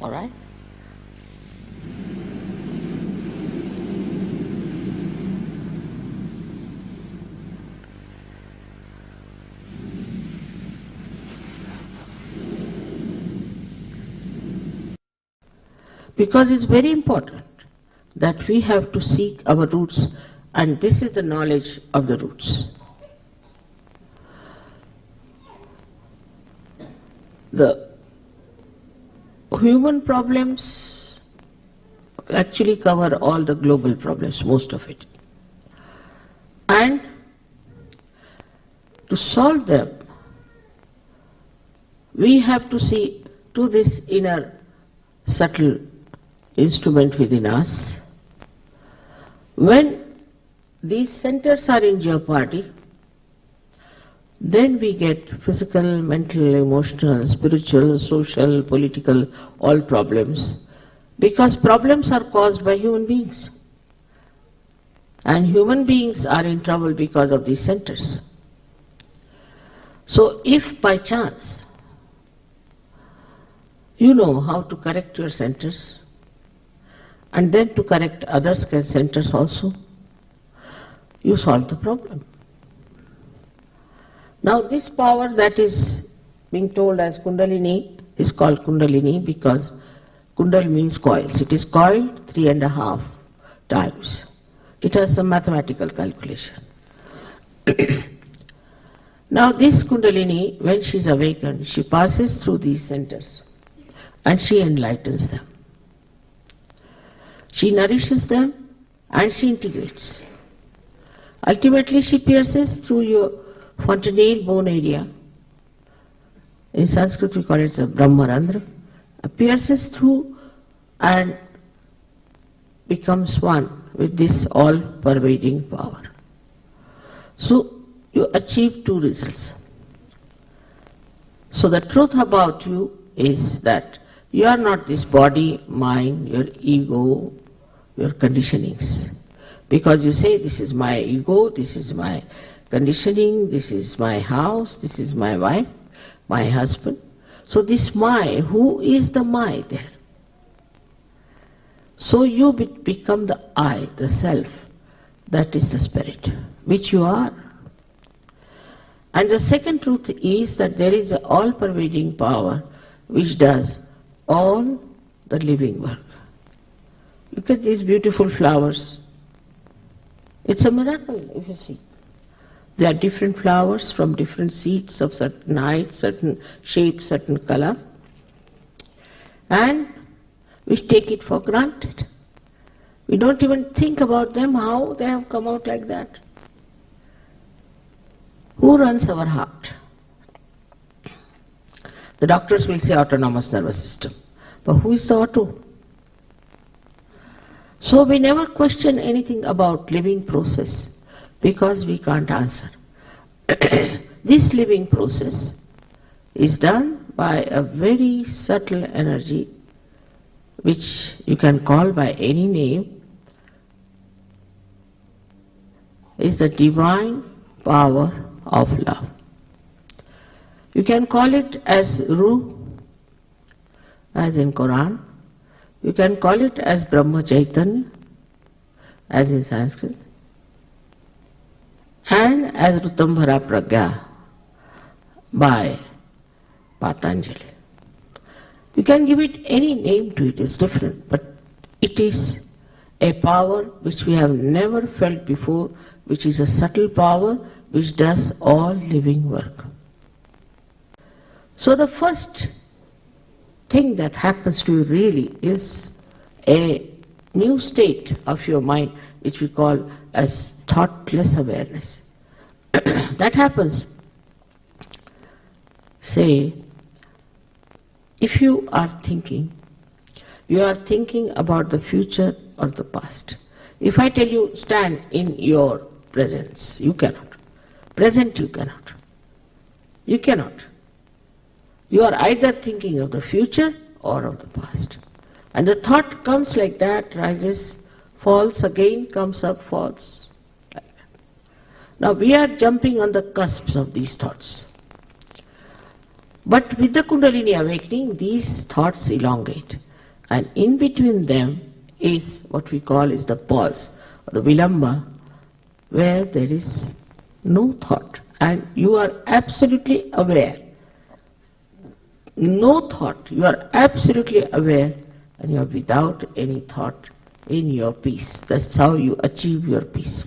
All right? Because it's very important that we have to seek our roots, and this is the knowledge of the roots. The human problems actually cover all the global problems, most of it. And to solve them, we have to see to this inner subtle instrument within us. When these centers are in jeopardy, then we get physical, mental, emotional, spiritual, social, political, all problems. Because problems are caused by human beings. And human beings are in trouble because of these centers. So if by chance you know how to correct your centers, and then to correct others' centers also, you solve the problem. Now this power that is being told as Kundalini is called Kundalini because Kundal means coils. It is coiled 3.5 times. It has some mathematical calculation. Now this Kundalini, when she is awakened, she passes through these centers and she enlightens them. She nourishes them and she integrates. Ultimately she pierces through your fontanelle bone area. In Sanskrit we call it the Brahmarandra. Pierces through and becomes one with this all-pervading power. So you achieve two results. So the truth about you is that you are not this body, mind, your ego, your conditionings. Because you say, this is my ego, this is my conditioning, this is my house, this is my wife, my husband. So this my, who is the my there? So you become the I, the self, that is the spirit, which you are. And the second truth is that there is an all-pervading power which does all the living work. Look at these beautiful flowers. It's a miracle if you see. They are different flowers from different seeds of certain height, certain shape, certain color. And we take it for granted. We don't even think about them, how they have come out like that. Who runs our heart? The doctors will say autonomous nervous system. But who is the auto? So we never question anything about living process because we can't answer. This living process is done by a very subtle energy which you can call by any name, is the divine power of love. You can call it as Ruh, as in Quran. You can call it as Brahma Chaitanya, as in Sanskrit, and as Rutambhara Pragya by Patanjali. You can give it any name to it, it's different, but it is a power which we have never felt before, which is a subtle power which does all living work. So the first thing that happens to you really is a new state of your mind which we call as thoughtless awareness. That happens. Say, if you are thinking about the future or the past. If I tell you stand in your presence, you cannot. Present you cannot. You cannot. You are either thinking of the future or of the past. And the thought comes like that, rises, falls, again comes up, falls. Like that. Now we are jumping on the cusps of these thoughts. But with the Kundalini awakening, these thoughts elongate. And in between them is what we call is the pause, or the vilamba, where there is no thought. And you are absolutely aware. No thought. You are absolutely aware, and you are without any thought in your peace. That's how you achieve your peace.